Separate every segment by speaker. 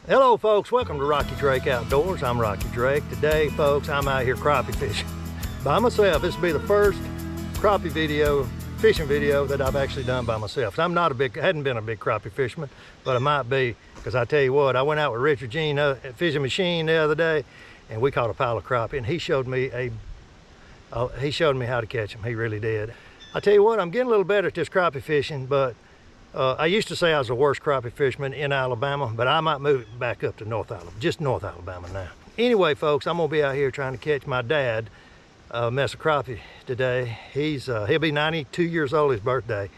Speaker 1: Hello folks, welcome to Rocky Drake Outdoors. I'm Rocky Drake. Today folks, I'm out here crappie fishing by myself. This will be the first crappie fishing video that I've actually done by myself. I'm not hadn't been a big crappie fisherman, but I might be, because I tell you what, I went out with Richard Jean fishing machine the other day and we caught a pile of crappie, and he showed me how to catch them. He really did. I tell you what, I'm getting a little better at this crappie fishing, but I used to say I was the worst crappie fisherman in Alabama, but I might move it back up to North Alabama now. Anyway, folks, I'm gonna be out here trying to catch my dad a mess of crappie today. He'll be 92 years old, his birthday,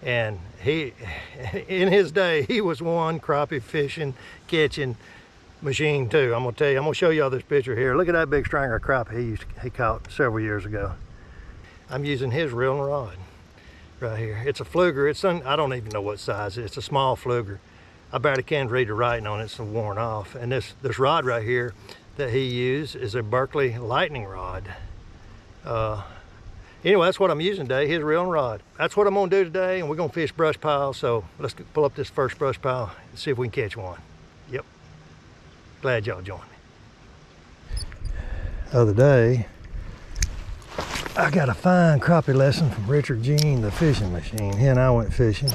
Speaker 1: and in his day, he was one crappie fishing, catching machine too. I'm gonna show y'all this picture here. Look at that big stringer of crappie he caught several years ago. I'm using his reeling rod right here. It's a fluger. I don't even know what size it is. It's a small fluger. I barely can read the writing on it. It's so worn off. And this rod right here that he used is a Berkeley lightning rod. Anyway, that's what I'm using today, his reeling rod. That's what I'm gonna do today, and we're gonna fish brush piles. So let's pull up this first brush pile and see if we can catch one. Yep. Glad y'all joined me. The other day, I got a fine crappie lesson from Richard Jean, the fishing machine. He and I went fishing.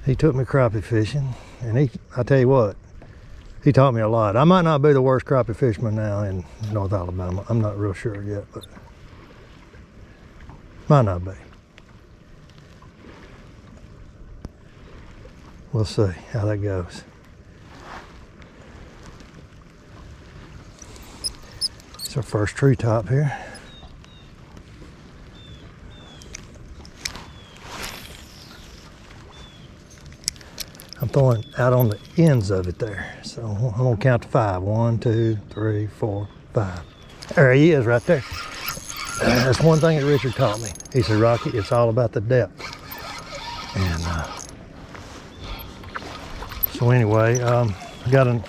Speaker 1: He took me crappie fishing, and I tell you what, he taught me a lot. I might not be the worst crappie fisherman now in North Alabama. I'm not real sure yet, but might not be. We'll see how that goes. It's our first treetop here. I'm throwing out on the ends of it there. So I'm gonna count to 5. 1, 2, 3, 4, 5. There he is right there. That's one thing that Richard taught me. He said, Rocky, it's all about the depth. And so anyway, I got a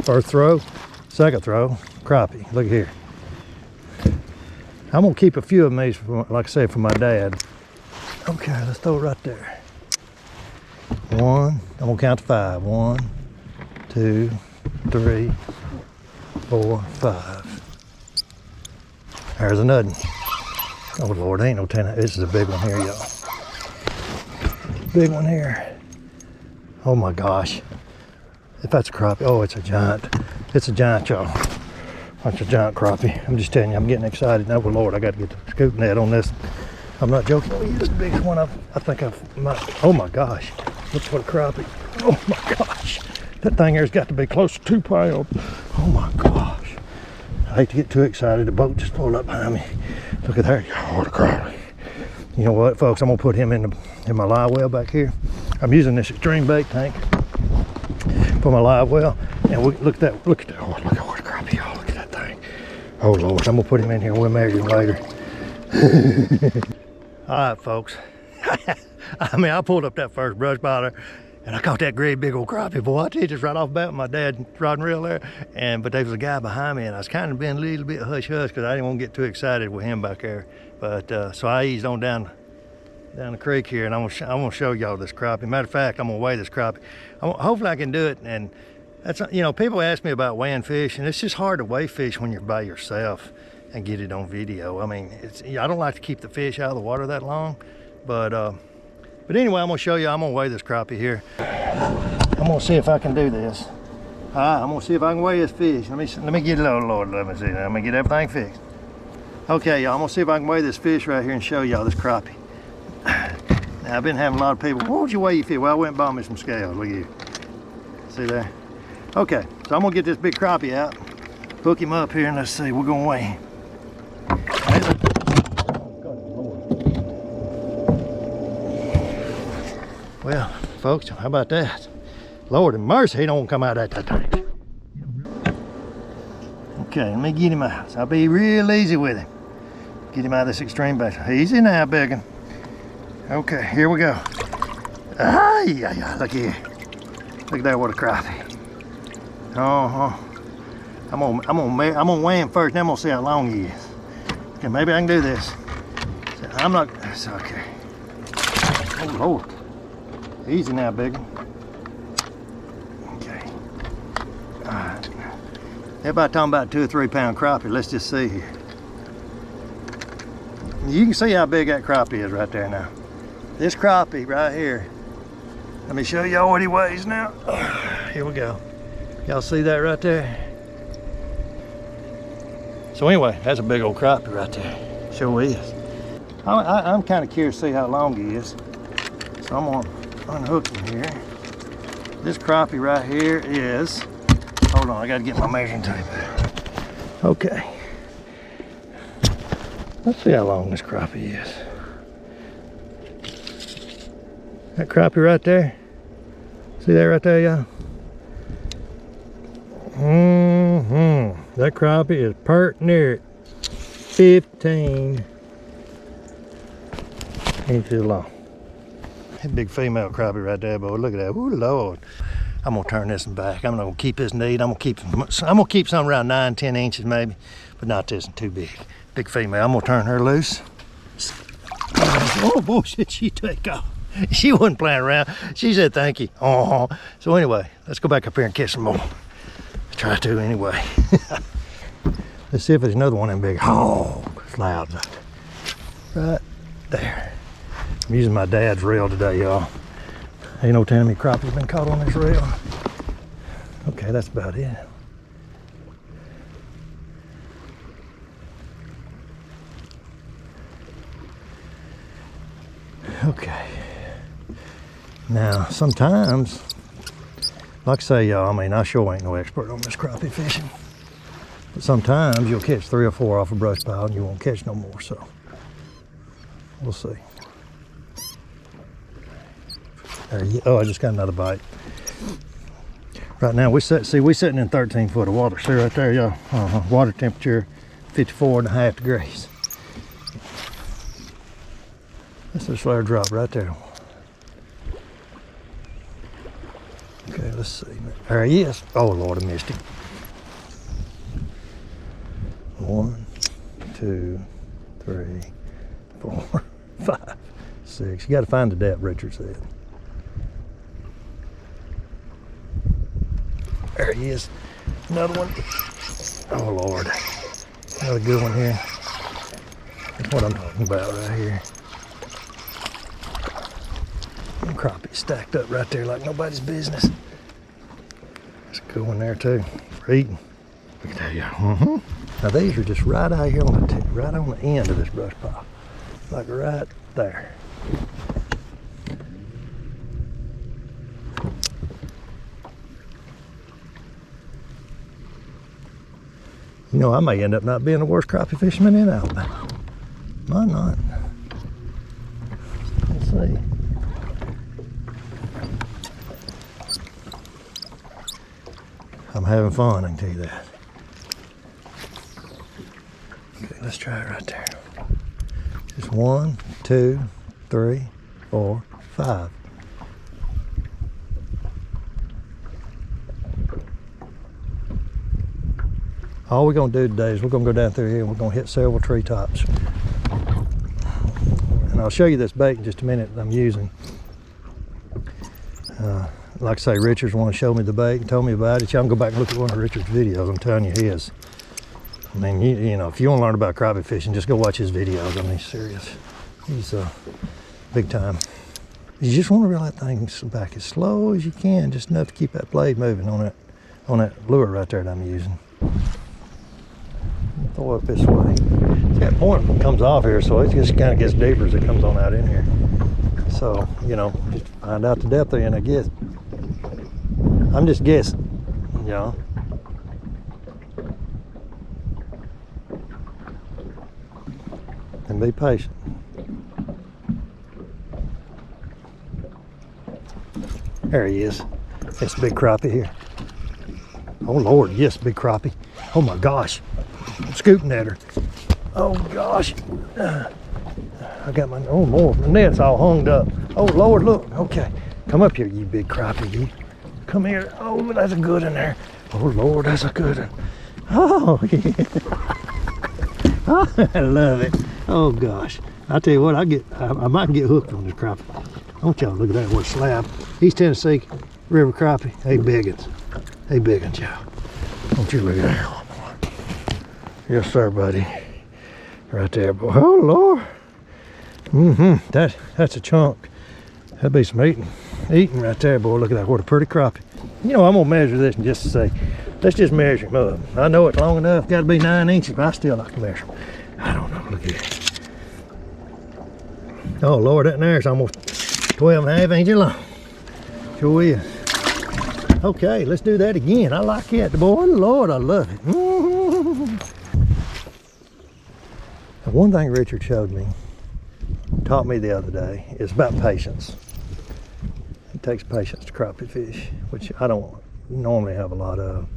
Speaker 1: first throw, second throw, crappie. Look here. I'm gonna keep a few of these, like I said, for my dad. Okay, let's throw it right there. 1, I'm gonna count to 5. 1, 2, 3, 4, 5. There's another one. Oh Lord, ain't no 10. This is a big one here, y'all. Big one here. Oh my gosh. If that's a crappie, oh, it's a giant. It's a giant, y'all. That's a giant crappie. I'm just telling you, I'm getting excited. Oh Lord, I got to get the scoop net on this. I'm not joking. Oh, it's the biggest one I think oh my gosh. Look what a crappie. Oh my gosh. That thing here's got to be close to 2 pounds. Oh my gosh. I hate to get too excited. The boat just pulled up behind me. Look at there. Oh, what a crappie. You know what, folks? I'm gonna put him in my live well back here. I'm using this extreme bait tank for my live well. And look at that. Oh, look at what a crappie. Oh, look at that thing. Oh Lord, I'm gonna put him in here. We'll measure him later. All right, folks. I pulled up that first brush pile and I caught that great big old crappie. Boy, I tell you, just right off the bat with my dad's rod and reel there. But there was a guy behind me, and I was kind of being a little bit hush-hush because I didn't want to get too excited with him back there. But so I eased on down the creek here, and I'm gonna show y'all this crappie. Matter of fact, I'm gonna weigh this crappie. Hopefully I can do it. And that's, you know, people ask me about weighing fish, and it's just hard to weigh fish when you're by yourself and get it on video. I mean, I don't like to keep the fish out of the water that long, but anyway, I'm gonna show you. I'm gonna weigh this crappie here. I'm gonna see if I can do this. All right, I'm gonna see if I can weigh this fish. Let me get it. Oh Lord, let me see. Let me get everything fixed. Okay, y'all. I'm gonna see if I can weigh this fish right here and show y'all this crappie. Now, I've been having a lot of people. What would you weigh your fish? Well, I went and bought me some scales. Look at you. See there? Okay, so I'm gonna get this big crappie out, hook him up here, and let's see. We're gonna weigh him. Well, folks, how about that? Lord have mercy, he don't come out at that tank. Okay, let me get him out. So I'll be real easy with him. Get him out of this extreme bait. Easy now, biggin. Okay, here we go. Ah, look here. Look at that, what a crappie. I'm gonna weigh him first, then I'm gonna see how long he is. Okay, maybe I can do this. So I'm not. It's okay. Oh Lord. Easy now, big one. Okay. Everybody talking about 2 or 3 pound crappie. Let's just see here. You can see how big that crappie is right there now. This crappie right here. Let me show y'all what he weighs now. Here we go. Y'all see that right there? So anyway, that's a big old crappie right there. Sure is. I'm kind of curious to see how long he is. So I'm gonna unhook him here. This crappie right here is, hold on, I gotta get my measuring tape. Okay. Let's see how long this crappie is. That crappie right there. See that right there, y'all? That crappie is pert near 15 inches long. That big female crappie right there, boy. Look at that. Ooh, Lord. I'm gonna turn this one back. I'm gonna keep this neat. I'm gonna keep some around 9, 10 inches maybe, but not this one too big. Big female. I'm gonna turn her loose. Oh boy, shit, she take off. She wasn't playing around. She said thank you. Oh. So anyway, let's go back up here and catch some more. Try to anyway. Let's see if there's another one in big. Oh, clouds right there. I'm using my dad's reel today, y'all. Ain't no telling me crappie's been caught on this reel. Okay, that's about it. Okay. Now, sometimes, like I say, y'all, I mean, I sure ain't no expert on this crappie fishing. But sometimes you'll catch 3 or 4 off a brush pile and you won't catch no more, so we'll see. There you, oh, I just got another bite. Right now, we're sitting in 13 foot of water. See right there, y'all? Water temperature, 54.5 degrees. That's a slow drop right there. Okay, let's see. There he is. Oh, Lord, I missed him. 1, 2, 3, 4, 5, 6. You got to find the depth, Richard said. There he is. Another one. Oh, Lord. Another good one here. That's what I'm talking about right here. Them crappie stacked up right there like nobody's business. There's a good one there too. For eating. Look at that, yeah. Now these are just right out here on the tip, right on the end of this brush pile. Like right there. You know, I may end up not being the worst crappie fisherman in Alabama. Might not. Let's see. I'm having fun, I can tell you that. Okay, let's try it right there. Just 1, 2, 3, 4, 5. All we're gonna do today is we're gonna go down through here and we're gonna hit several treetops. And I'll show you this bait in just a minute that I'm using. Like I say, Richard's want to show me the bait and told me about it. Y'all can go back and look at one of Richard's videos. I'm telling you his. I mean, you know, if you want to learn about crappie fishing, just go watch his videos. I mean, he's serious. He's big time. You just want to reel that thing back as slow as you can, just enough to keep that blade moving on that lure right there that I'm using. Throw it up this way. See, that point comes off here, so it just kind of gets deeper as it comes on out in here. So, you know, just find out the depth there, and I guess. I'm just guessing, you know. And be patient. There he is. That's a big crappie here. Oh Lord, yes, big crappie. Oh my gosh. I'm scooting at her. Oh gosh. I got my, oh Lord, my net's all hung up. Oh Lord, look. Okay. Come up here, you big crappie, you. Come here. Oh, that's a good one there. Oh Lord, that's a good one. Oh yeah. I love it. Oh gosh. I tell you what, I might get hooked on this crappie. I want y'all to look at that, what slab. He's Tennessee River crappie. Hey biggins. Hey biggins, y'all. Don't you look at that. Yes, sir, buddy. Right there, boy. Oh, Lord. That's a chunk. That'd be some eating right there, boy. Look at that. What a pretty crappie. You know, I'm going to measure this in just a second. Let's just measure him up. I know it's long enough. Got to be 9 inches, but I still like to measure him. I don't know. Look at it. Oh, Lord, that there's almost 12.5 inches long. Sure is. Okay, let's do that again. I like it, boy. Lord, I love it. One thing Richard showed me, taught me the other day, is about patience. It takes patience to crappie fish, which I don't normally have a lot of.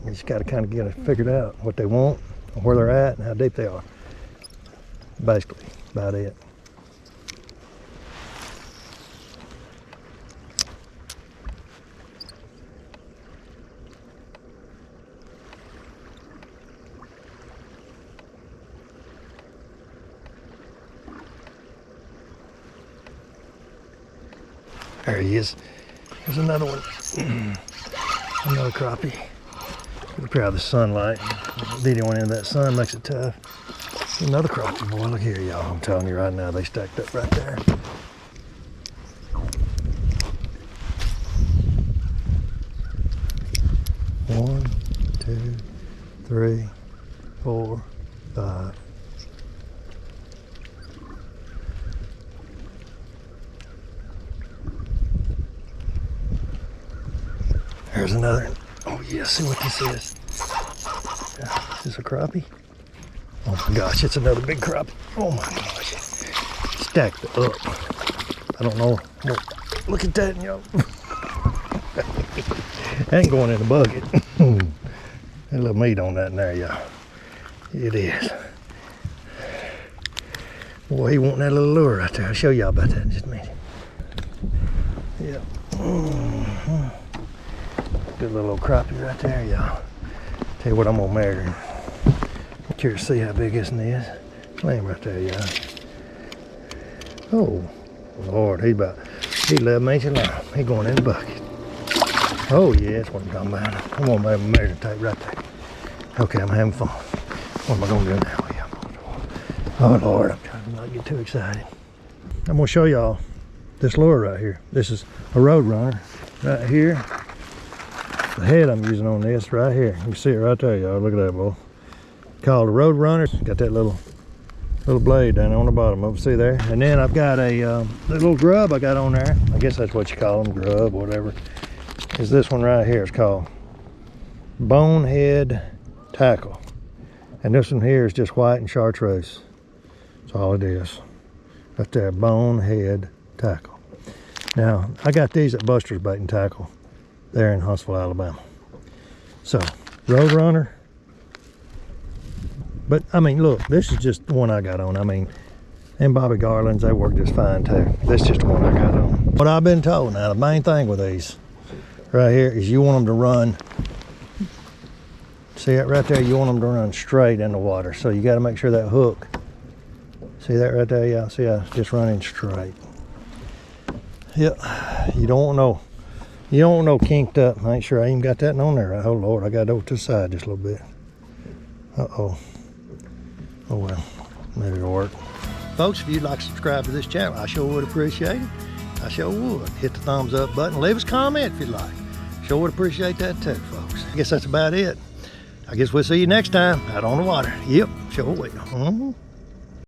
Speaker 1: You just got to kind of get it figured out what they want, where they're at, and how deep they are. Basically, about it. There he is. There's another one. Another crappie. Pretty proud of the sunlight. Videoing in that sun makes it tough. Another crappie, boy. Look here, y'all. I'm telling you right now, they stacked up right there. One, two, three, 4, 5. There's another. Oh yeah, see what this is. Is this a crappie? Oh my gosh, it's another big crappie. Oh my gosh. Stacked up. I don't know. Look at that, yo. That ain't going in the bucket. A little meat on that in there, y'all. It is. Boy, he wanting that little lure right there. I'll show y'all about that in just a minute. Yeah. Good little crappie right there, y'all. Tell you what, I'm gonna measure. I'm curious to see how big this one is. Lay him right there, y'all. Oh, Lord, he's 11 inches long. He's going in the bucket. Oh yeah, that's what I'm talking about. I'm gonna have a measuring tape right there. Okay, I'm having fun. What am I gonna do now? Oh Lord, I'm trying to not get too excited. I'm gonna show y'all this lure right here. This is a Road Runner right here. The head I'm using on this right here. You can see it right there, y'all. Look at that, boy. Called a Road Runner. Got that little blade down on the bottom of it. See there? And then I've got a little grub I got on there. I guess that's what you call them, grub, whatever. Is this one right here. It's called Bonehead Tackle. And this one here is just white and chartreuse. That's all it is. Right there, Bonehead Tackle. Now, I got these at Buster's Bait and Tackle there in Huntsville, Alabama. So, Road Runner. But, I mean, look, this is just the one I got on. I mean, and Bobby Garland's, they work just fine too. This is just the one I got on. What I've been told now, the main thing with these right here is you want them to run, see that right there? You want them to run straight in the water. So you got to make sure that hook, see that right there? Yeah, see how it's just running straight. Yep, you don't want no kinked up. I ain't sure I even got that on there. Oh Lord, I got it over to the side just a little bit. Uh-oh. Oh well, maybe it'll work. Folks, if you'd like to subscribe to this channel, I sure would appreciate it. I sure would. Hit the thumbs up button. Leave us a comment if you'd like. Sure would appreciate that too, folks. I guess that's about it. I guess we'll see you next time out on the water. Yep, sure will.